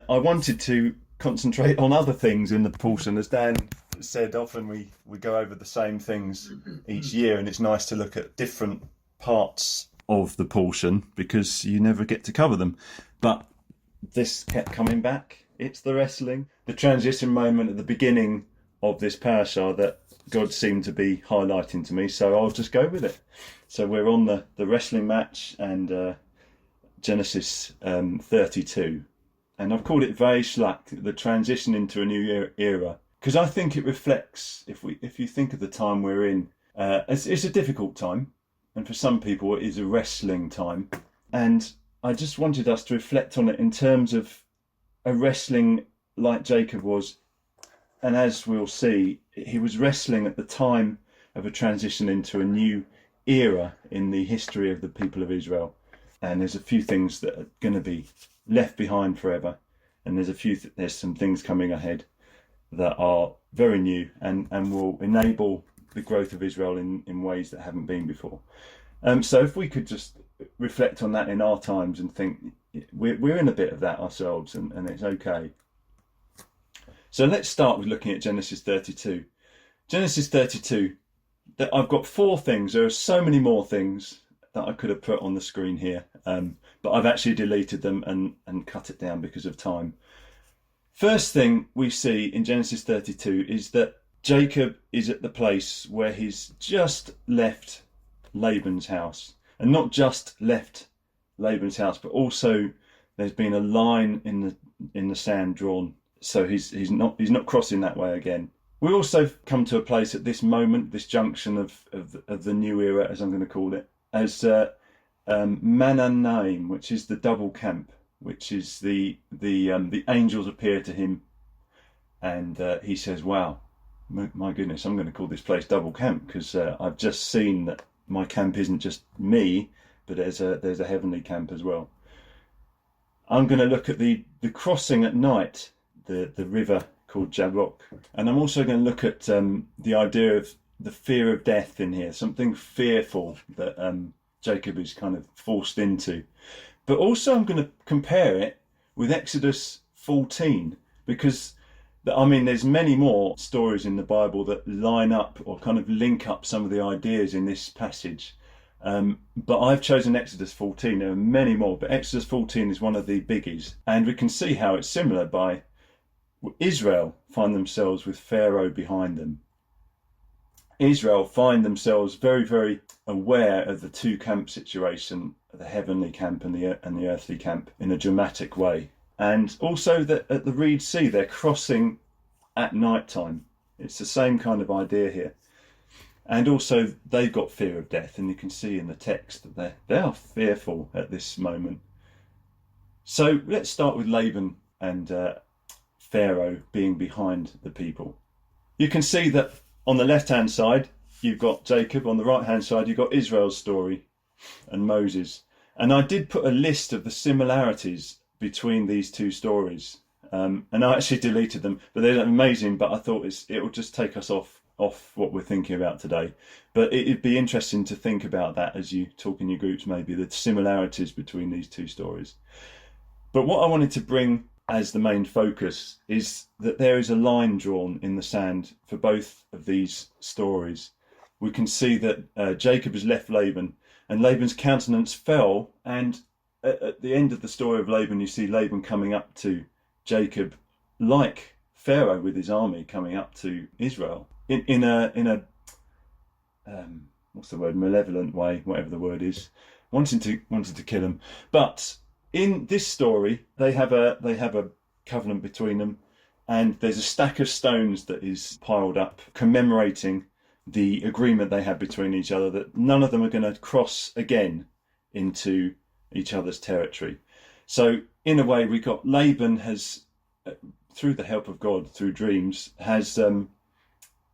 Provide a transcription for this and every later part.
I wanted to concentrate on other things in the portion. As Dan said, often we go over the same things each year, and it's nice to look at different parts of the portion because you never get to cover them. But this kept coming back. It's the wrestling, the transition moment at the beginning of this parasha that God seemed to be highlighting to me, so I'll just go with it. So we're on the wrestling match and Genesis 32. And I've called it Vayishlach, the transition into a new era, because I think it reflects, if you think of the time we're in, it's a difficult time, and for some people it is a wrestling time. And I just wanted us to reflect on it in terms of a wrestling like Jacob was. And as we'll see, he was wrestling at the time of a transition into a new era in the history of the people of Israel. And there's a few things that are going to be left behind forever, and there's some things coming ahead that are very new and will enable the growth of Israel in ways that haven't been before. So if we could just reflect on that in our times and think we're in a bit of that ourselves, and it's okay. So let's start with looking at Genesis 32. Genesis 32, that I've got 4 things. There are so many more things that I could have put on the screen here, but I've actually deleted them and cut it down because of time. First thing we see in Genesis 32 is that Jacob is at the place where he's just left Laban's house, and not just left Laban's house, but also there's been a line in the sand drawn, so he's not crossing that way again. We also come to a place at this moment, this junction of the new era, as I'm going to call it, as Mananaim, which is the double camp, which is the angels appear to him, and he says, "Wow, my goodness, I'm going to call this place double camp because I've just seen that my camp isn't just me, but there's a heavenly camp as well." I'm going to look at the crossing at night, the river called Jabbok, and I'm also going to look at the idea of the fear of death in here, something fearful that Jacob is kind of forced into. But also I'm going to compare it with Exodus 14, because there's many more stories in the Bible that line up or kind of link up some of the ideas in this passage. But I've chosen Exodus 14. There are many more, but Exodus 14 is one of the biggies. And we can see how it's similar by Israel find themselves with Pharaoh behind them. Israel find themselves very, very aware of the two camp situation, the heavenly camp and the earthly camp, in a dramatic way. And also that at the Reed Sea, they're crossing at night time. It's the same kind of idea here. And also they've got fear of death, and you can see in the text that they are fearful at this moment. So let's start with Laban and Pharaoh being behind the people. You can see that on the left-hand side, you've got Jacob. On the right-hand side, you've got Israel's story and Moses. And I did put a list of the similarities between these two stories. And I actually deleted them, but they're amazing. But I thought it will just take us off what we're thinking about today. But it'd be interesting to think about that as you talk in your groups, maybe the similarities between these two stories. But what I wanted to bring as the main focus is that there is a line drawn in the sand for both of these stories. We can see that Jacob has left Laban, and Laban's countenance fell, and at the end of the story of Laban, you see Laban coming up to Jacob like Pharaoh with his army coming up to Israel in a what's the word, malevolent way, whatever the word is, wanting to kill him. But in this story, they have a covenant between them, and there's a stack of stones that is piled up commemorating the agreement they had between each other, that none of them are going to cross again into each other's territory. So in a way, we got Laban has, through the help of God, through dreams, has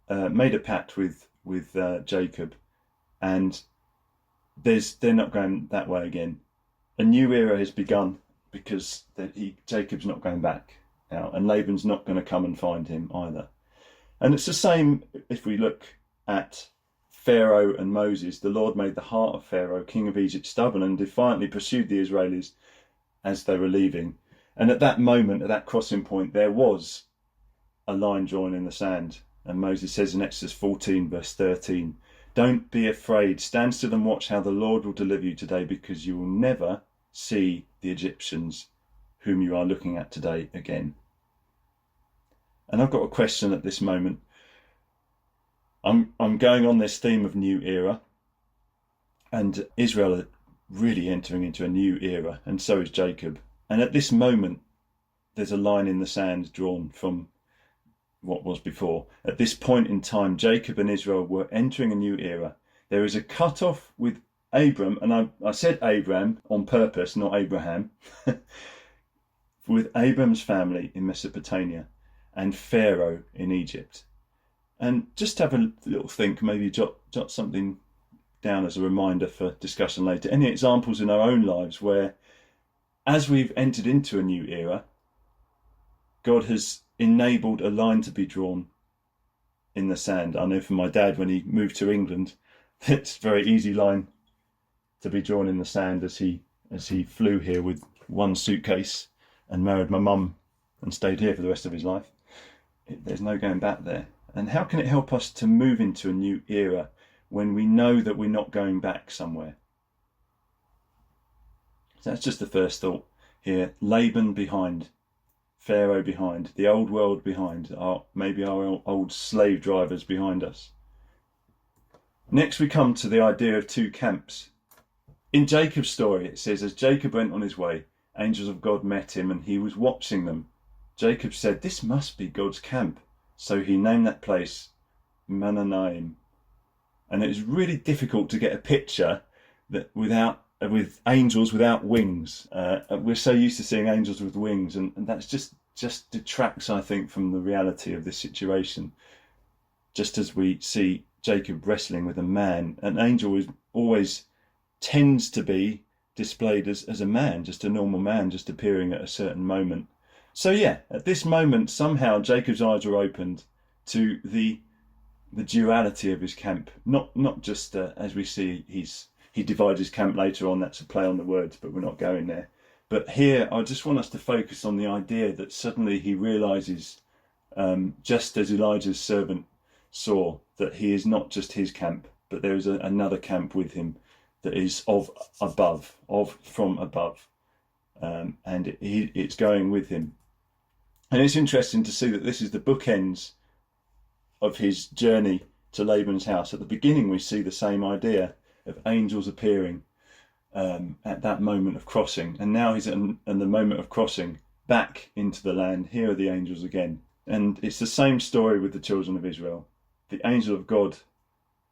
made a pact with Jacob, and they're not going that way again. A new era has begun because Jacob's not going back now, and Laban's not going to come and find him either. And it's the same if we look at Pharaoh and Moses. The Lord made the heart of Pharaoh, king of Egypt, stubborn, and defiantly pursued the Israelis as they were leaving. And at that moment, at that crossing point, there was a line drawn in the sand. And Moses says in Exodus 14 verse 13, "Don't be afraid, stand still and watch how the Lord will deliver you today, because you will never see the Egyptians whom you are looking at today again." And I've got a question at this moment. I'm going on this theme of new era, and Israel are really entering into a new era, and so is Jacob. And at this moment, there's a line in the sand drawn from what was before. At this point in time, Jacob and Israel were entering a new era. There is a cut-off with Abram, and I said Abram on purpose, not Abraham, with Abram's family in Mesopotamia and Pharaoh in Egypt. And just have a little think, maybe jot something down as a reminder for discussion later. Any examples in our own lives where, as we've entered into a new era, God has enabled a line to be drawn in the sand. I know from my dad, when he moved to England, it's a very easy line to be drawn in the sand as he flew here with one suitcase and married my mum and stayed here for the rest of his life. There's no going back there. And how can it help us to move into a new era when we know that we're not going back somewhere? So that's just the first thought here. Laban behind, Pharaoh behind, the old world behind, maybe our old slave drivers behind us. Next we come to the idea of two camps. In Jacob's story it says, as Jacob went on his way, angels of God met him and he was watching them. Jacob said, "This must be God's camp." So he named that place Mahanaim. And it was really difficult to get a picture that with angels without wings. We're so used to seeing angels with wings, and that's just detracts, I think, from the reality of this situation. Just as we see Jacob wrestling with a man, an angel always tends to be displayed as a man, just a normal man, just appearing at a certain moment. So yeah, at this moment, somehow Jacob's eyes were opened to the duality of his camp. Not just as we see he divides his camp later on. That's a play on the words, but we're not going there. But here, I just want us to focus on the idea that suddenly he realizes, just as Elijah's servant saw, that he is not just his camp, but there is another camp with him that is from above, and it's going with him. And it's interesting to see that this is the bookends of his journey to Laban's house. At the beginning, we see the same idea of angels appearing at that moment of crossing. And now he's at the moment of crossing back into the land. Here are the angels again. And it's the same story with the children of Israel. The angel of God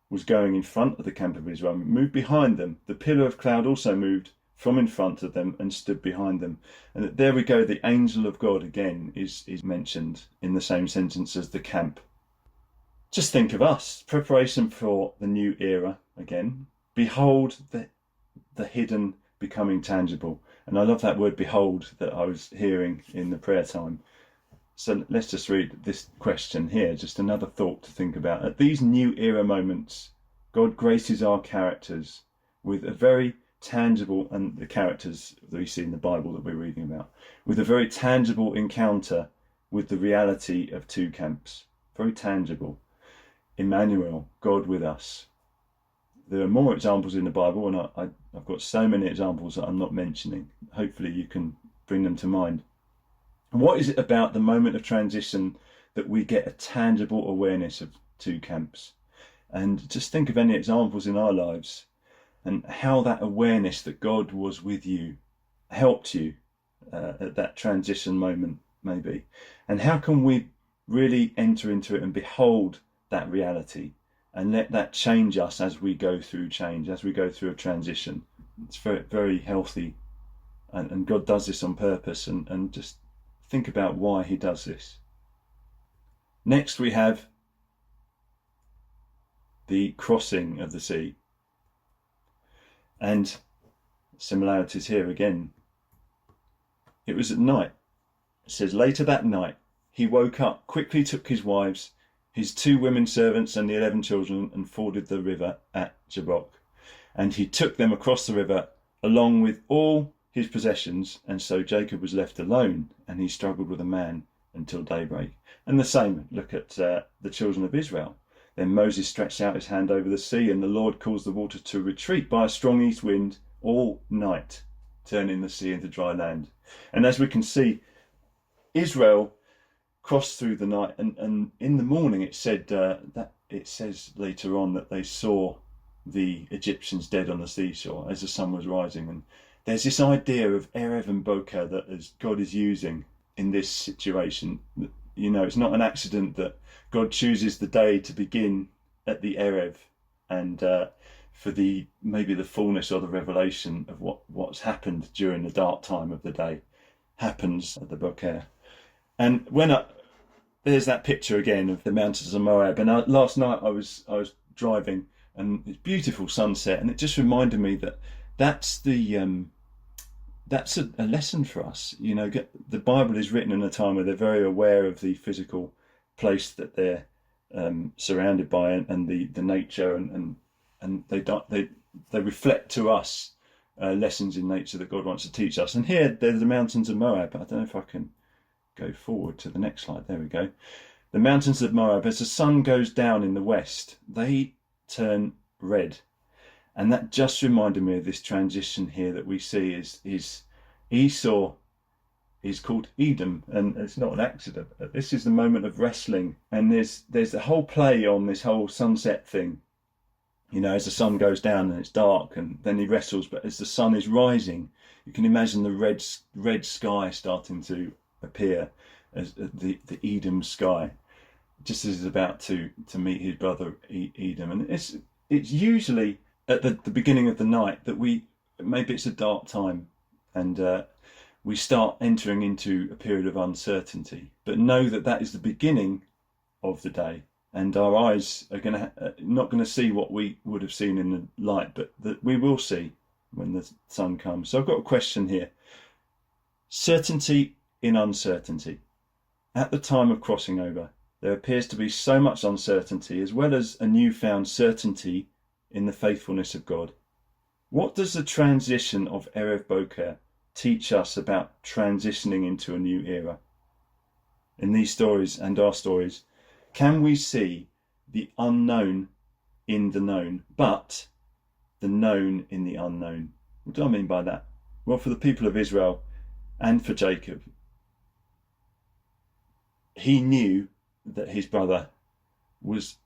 was going in front of the camp of Israel, moved behind them. The pillar of cloud also moved from in front of them and stood behind them. And there we go, the angel of God again is mentioned in the same sentence as the camp. Just think of us, preparation for the new era again. Behold the hidden becoming tangible. And I love that word behold that I was hearing in the prayer time. So let's just read this question here, just another thought to think about. At these new era moments, God graces our characters with a very tangible, and the characters that we see in the Bible that we're reading about, with a very tangible encounter with the reality of two camps. Very tangible. Emmanuel, God with us. There are more examples in the Bible, and I've got so many examples that I'm not mentioning. Hopefully you can bring them to mind. What is it about the moment of transition that we get a tangible awareness of two camps? And just think of any examples in our lives and how that awareness that God was with you helped you at that transition moment, maybe. And how can we really enter into it and behold that reality and let that change us as we go through change, as we go through a transition? It's very, very healthy. And God does this on purpose, and just think about why he does this. Next we have the crossing of the sea. And similarities here again. It was at night. It says, later that night, he woke up, quickly took his wives, his 2 women servants and the 11 children, and forded the river at Jabbok. And he took them across the river, along with all his possessions, and so Jacob was left alone, and he struggled with a man until daybreak. And the same, look at the children of Israel. Then Moses stretched out his hand over the sea, and the Lord caused the water to retreat by a strong east wind all night, turning the sea into dry land. And as we can see, Israel crossed through the night, and in the morning it said that it says later on that they saw the Egyptians dead on the seashore as the sun was rising. And there's this idea of Erev and Boker that as God is using in this situation. You know, it's not an accident that God chooses the day to begin at the Erev, and for the maybe the fullness or the revelation of what's happened during the dark time of the day happens at the Boker. And there's that picture again of the mountains of Moab. And last night I was driving, and it's beautiful sunset, and it just reminded me that that's a lesson for us. You know, the Bible is written in a time where they're very aware of the physical place that they're surrounded by, and the nature, and they reflect to us lessons in nature that God wants to teach us. And here there's the mountains of Moab. I don't know if I can go forward to the next slide. There we go. The mountains of Moab, as the sun goes down in the west, they turn red. And that just reminded me of this transition here that we see is Esau is called Edom, and it's not an accident. This is the moment of wrestling, and there's the whole play on this whole sunset thing. You know, as the sun goes down and it's dark, and then he wrestles, but as the sun is rising, you can imagine the red sky starting to appear as the Edom sky, just as he's about to meet his brother Edom. And it's usually at the beginning of the night that maybe it's a dark time, and we start entering into a period of uncertainty. But know that is the beginning of the day, and our eyes are not going to see what we would have seen in the light, but that we will see when the sun comes. So I've got a question here. Certainty in uncertainty. At the time of crossing over, there appears to be so much uncertainty, as well as a newfound certainty in the faithfulness of God. What does the transition of Erev Boker teach us about transitioning into a new era? In these stories and our stories, can we see the unknown in the known, but the known in the unknown? What do I mean by that? Well, for the people of Israel and for Jacob, he knew that his brother was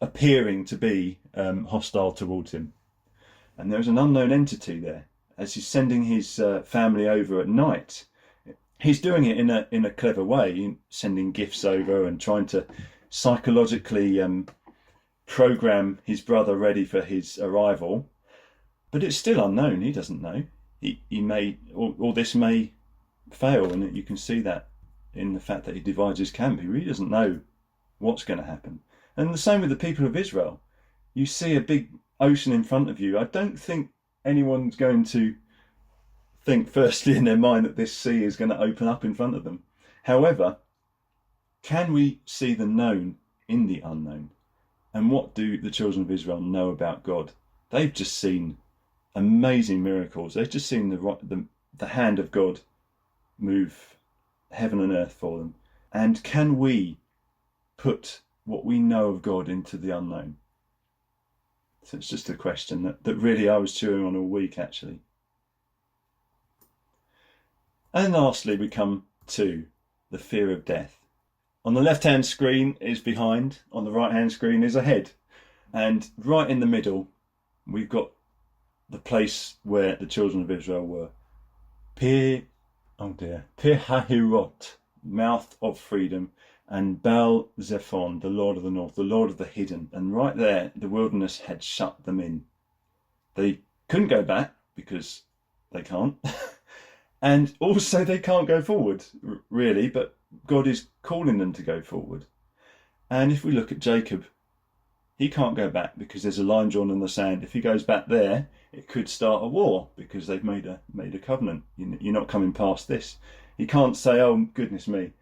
appearing to be hostile towards him, and there was an unknown entity there. As he's sending his family over at night, he's doing it in a clever way, sending gifts over and trying to psychologically program his brother ready for his arrival. But it's still unknown. He doesn't know. He may, or this may fail, and you can see that in the fact that he divides his camp. He really doesn't know what's going to happen. And the same with the people of Israel. You see a big ocean in front of you. I don't think anyone's going to think firstly in their mind that this sea is going to open up in front of them. However, can we see the known in the unknown? And what do the children of Israel know about God? They've just seen amazing miracles. They've just seen the hand of God move heaven and earth for them. And can we put what we know of God into the unknown? So it's just a question that really I was chewing on all week, actually. And lastly, we come to the fear of death. On the left-hand screen is behind, on the right-hand screen is ahead. And right in the middle, we've got the place where the children of Israel were. Pir Hahirot, mouth of freedom, and Baal Zephon, the Lord of the North, the Lord of the hidden. And right there, the wilderness had shut them in. They couldn't go back because they can't. And also they can't go forward, really, but God is calling them to go forward. And if we look at Jacob, he can't go back because there's a line drawn in the sand. If he goes back there, it could start a war because they've made a covenant. You're not coming past this. He can't say, oh, goodness me,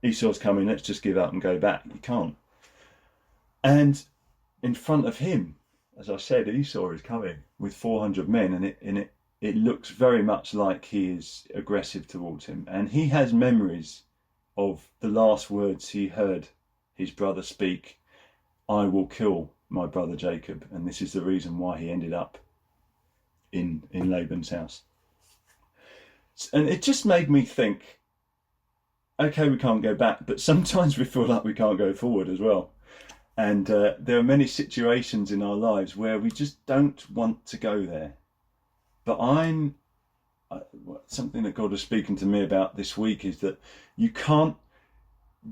Esau's coming, let's just give up and go back. You can't. And in front of him, as I said, Esau is coming with 400 men, and it looks very much like he is aggressive towards him. And he has memories of the last words he heard his brother speak: I will kill my brother Jacob. And this is the reason why he ended up in Laban's house. And it just made me think, okay, we can't go back, but sometimes we feel like we can't go forward as well. And there are many situations in our lives where we just don't want to go there. But something that God was speaking to me about this week is that you can't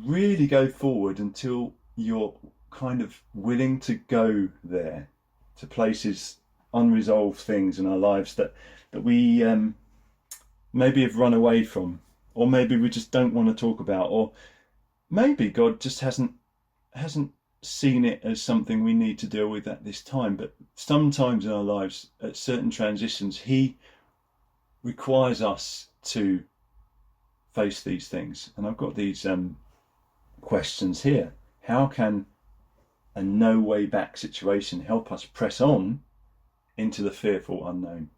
really go forward until you're kind of willing to go there, to places, unresolved things in our lives that we maybe have run away from, or maybe we just don't want to talk about, or maybe God just hasn't seen it as something we need to deal with at this time. But sometimes in our lives, at certain transitions, he requires us to face these things. And I've got these questions here. How can a no way back situation help us press on into the fearful unknown?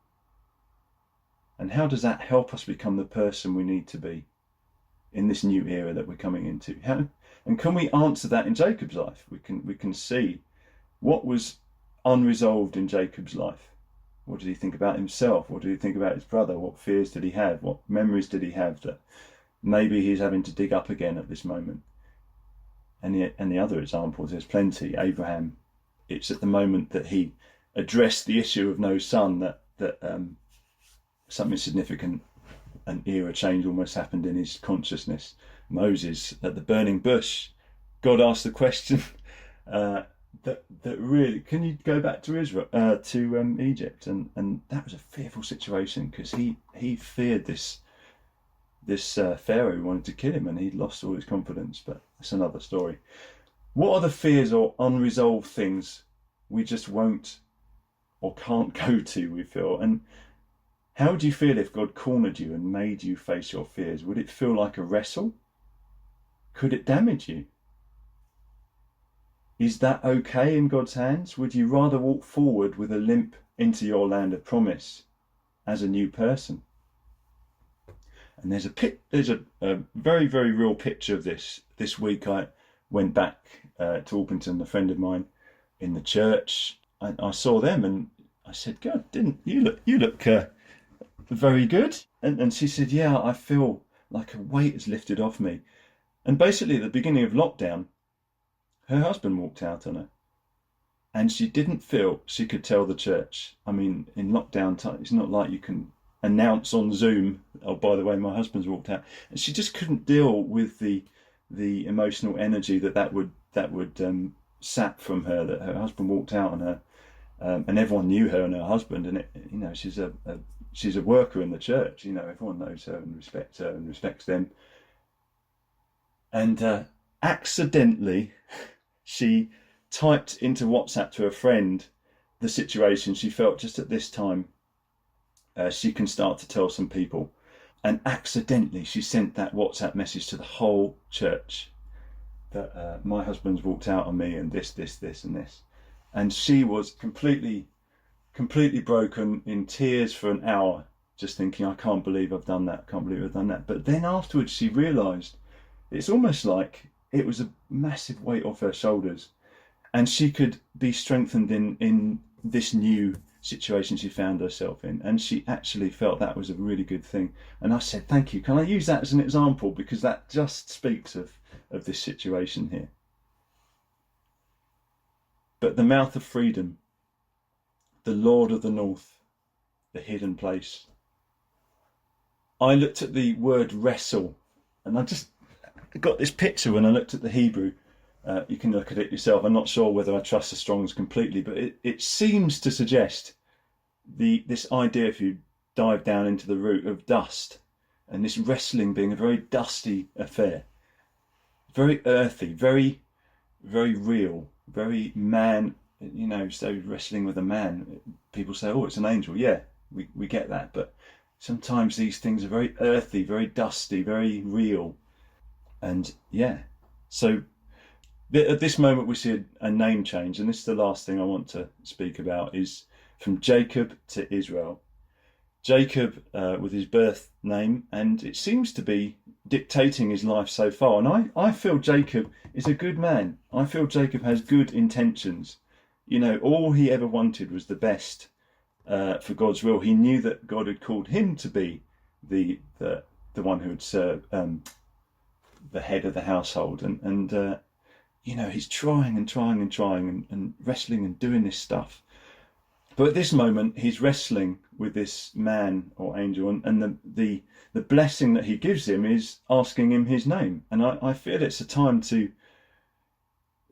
And how does that help us become the person we need to be in this new era that we're coming into? And can we answer that in Jacob's life? We can see what was unresolved in Jacob's life. What did he think about himself? What did he think about his brother? What fears did he have? What memories did he have that maybe he's having to dig up again at this moment? And the other examples, there's plenty. Abraham, it's at the moment that he addressed the issue of no son that something significant, an era change almost happened in his consciousness. Moses at the burning bush, God asked the question that really, can you go back to Israel, to Egypt? And that was a fearful situation, because he feared this Pharaoh who wanted to kill him, and he lost all his confidence. But that's another story. What are the fears or unresolved things we just won't or can't go to, we feel? And how would you feel if God cornered you and made you face your fears? Would it feel like a wrestle? Could it damage you? Is that okay in God's hands? Would you rather walk forward with a limp into your land of promise as a new person? And there's a very, very real picture of this. This week I went back to Orpington, a friend of mine in the church. I saw them and I said, God, didn't you look very good? And she said, yeah, I feel like a weight has lifted off me. And basically at the beginning of lockdown, her husband walked out on her, and she didn't feel she could tell the church. I mean, in lockdown time, it's not like you can announce on Zoom, oh, by the way, my husband's walked out. And she just couldn't deal with the emotional energy that would sap from her, that her husband walked out on her, and everyone knew her and her husband. And she's a worker in the church. Everyone knows her and respects her and respects them. And accidentally, she typed into WhatsApp to a friend the situation she felt just at this time. She can start to tell some people. And accidentally, she sent that WhatsApp message to the whole church that my husband's walked out on me, and this, and this. And she was completely broken, in tears for an hour, just thinking, I can't believe I've done that. But then afterwards, she realised it's almost like it was a massive weight off her shoulders, and she could be strengthened in this new situation she found herself in. And she actually felt that was a really good thing. And I said, thank you. Can I use that as an example? Because that just speaks of this situation here. But the mouth of freedom, the Lord of the North, the hidden place. I looked at the word wrestle, and I just got this picture when I looked at the Hebrew. You can look at it yourself. I'm not sure whether I trust the Strongs completely, but it seems to suggest this idea, if you dive down into the root, of dust, and this wrestling being a very dusty affair, very earthy, very, very real, very man. So wrestling with a man, people say, oh, it's an angel. Yeah, we get that, but sometimes these things are very earthy, very dusty, very real. And yeah, so at this moment we see a name change, and this is the last thing I want to speak about, is from Jacob to Israel. Jacob with his birth name, and it seems to be dictating his life so far. And I feel Jacob is a good man. I feel Jacob has good intentions. You know, all he ever wanted was the best for God's will. He knew that God had called him to be the one who would serve, the head of the household, and you know, he's trying and wrestling and doing this stuff. But at this moment, he's wrestling with this man or angel, and the blessing that he gives him is asking him his name. And I feel it's a time to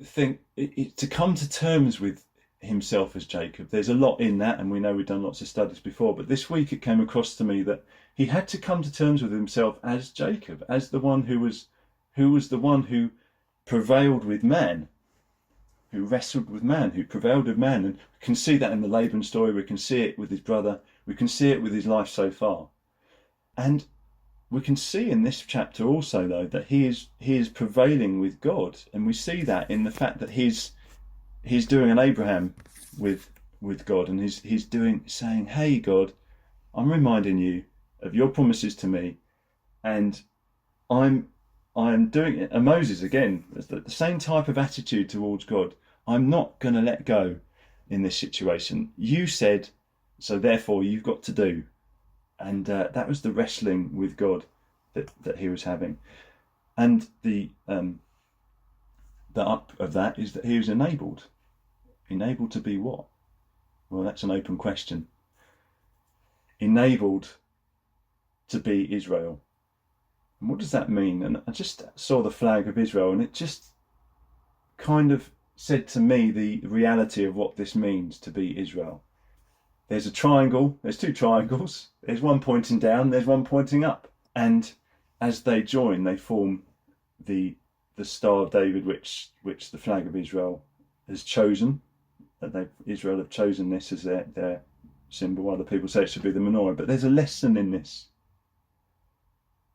think, to come to terms with himself as Jacob. There's a lot in that, and we know we've done lots of studies before, but this week it came across to me that he had to come to terms with himself as Jacob, as the one who was the one who prevailed with man, who wrestled with man, who prevailed with man. And we can see that in the Laban story. We can see it with his brother. We can see it with his life so far. And we can see in this chapter also, though, that he is prevailing with God. And we see that in the fact that he's doing an Abraham with God, and he's saying, hey, God, I'm reminding you of your promises to me, and I am doing it. And Moses, again, the same type of attitude towards God. I'm not going to let go in this situation. You said, so therefore you've got to do. And that was the wrestling with God that he was having. And the up of that is that he was enabled. Enabled to be what? Well, that's an open question. Enabled to be Israel. And what does that mean? And I just saw the flag of Israel, and it just kind of said to me the reality of what this means to be Israel. There's a triangle, there's two triangles, there's one pointing down, there's one pointing up. And as they join, they form the Star of David, which the flag of Israel has chosen. Israel have chosen this as their symbol. Other people say it should be the menorah, but there's a lesson in this.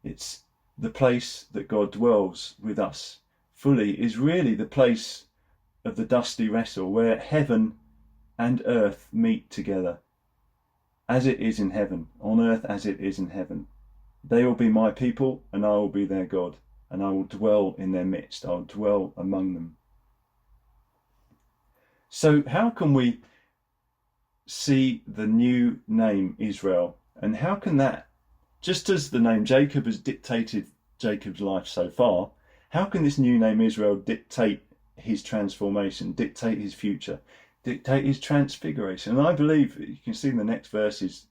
It's the place that God dwells with us fully is really the place of the dusty wrestle, where heaven and earth meet together, as it is in heaven, on earth as it is in heaven. They will be my people, and I will be their God, and I will dwell in their midst. I will dwell among them. So how can we see the new name Israel, and how can that, just as the name Jacob has dictated Jacob's life so far, how can this new name Israel dictate his transformation, dictate his future, dictate his transfiguration? And I believe, you can see in the next verses,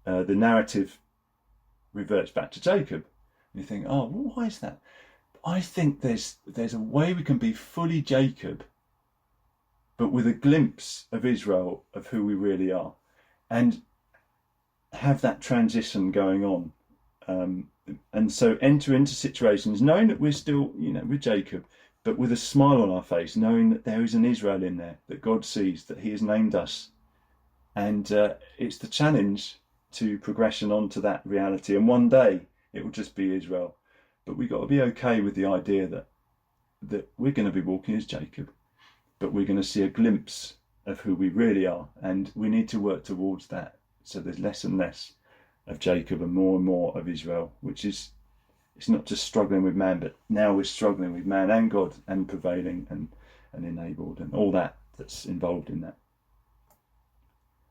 the narrative reverts back to Jacob. And you think, oh, well, why is that? I think there's a way we can be fully Jacob, but with a glimpse of Israel, of who we really are, and have that transition going on. And so enter into situations knowing that we're still, with Jacob, but with a smile on our face, knowing that there is an Israel in there, that God sees, that he has named us. And it's the challenge to progression onto that reality. And one day it will just be Israel. But we've got to be okay with the idea that we're going to be walking as Jacob, but we're going to see a glimpse of who we really are. And we need to work towards that. So there's less and less of Jacob and more of Israel, which is, it's not just struggling with man, but now we're struggling with man and God, and prevailing and enabled, and all that's involved in that.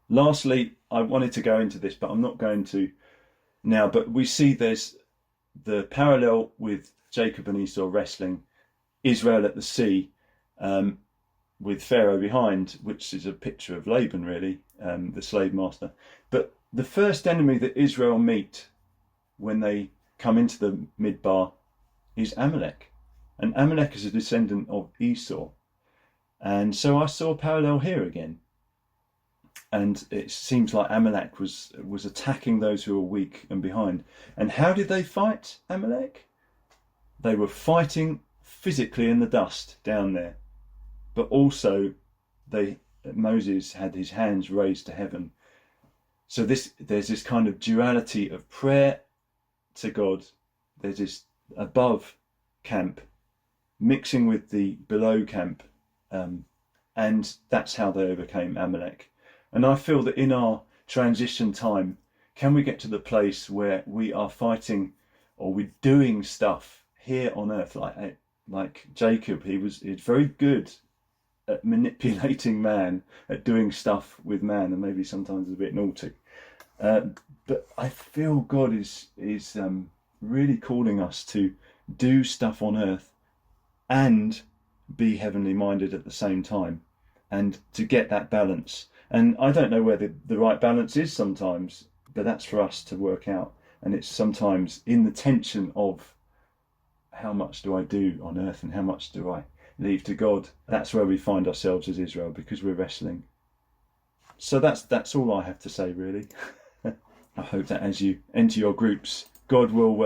Lastly, I wanted to go into this, but I'm not going to now, but we see there's the parallel with Jacob and Esau wrestling, Israel at the sea, with Pharaoh behind, which is a picture of Laban, really, the slave master. But the first enemy that Israel meet when they come into the Midbar is Amalek. And Amalek is a descendant of Esau. And so I saw a parallel here again. And it seems like Amalek was attacking those who were weak and behind. And how did they fight Amalek? They were fighting physically in the dust down there. But also Moses had his hands raised to heaven. So there's this kind of duality of prayer to God. There's this above camp mixing with the below camp. And that's how they overcame Amalek. And I feel that in our transition time, Can we get to the place where we are fighting, or we're doing stuff here on earth, like Jacob? He's very good at manipulating man, at doing stuff with man, and maybe sometimes a bit naughty. But I feel God is really calling us to do stuff on earth and be heavenly minded at the same time, and to get that balance. And I don't know where the right balance is sometimes, but that's for us to work out. And it's sometimes in the tension of how much do I do on earth and how much do I leave to God. That's where we find ourselves as Israel, because we're wrestling. So that's all I have to say, really. I hope that as you enter your groups, God will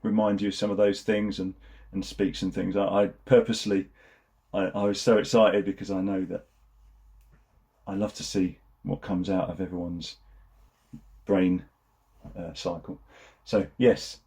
remind you of some of those things and speak some things. I purposely, I was so excited because I know that I love to see what comes out of everyone's brain cycle. So yes,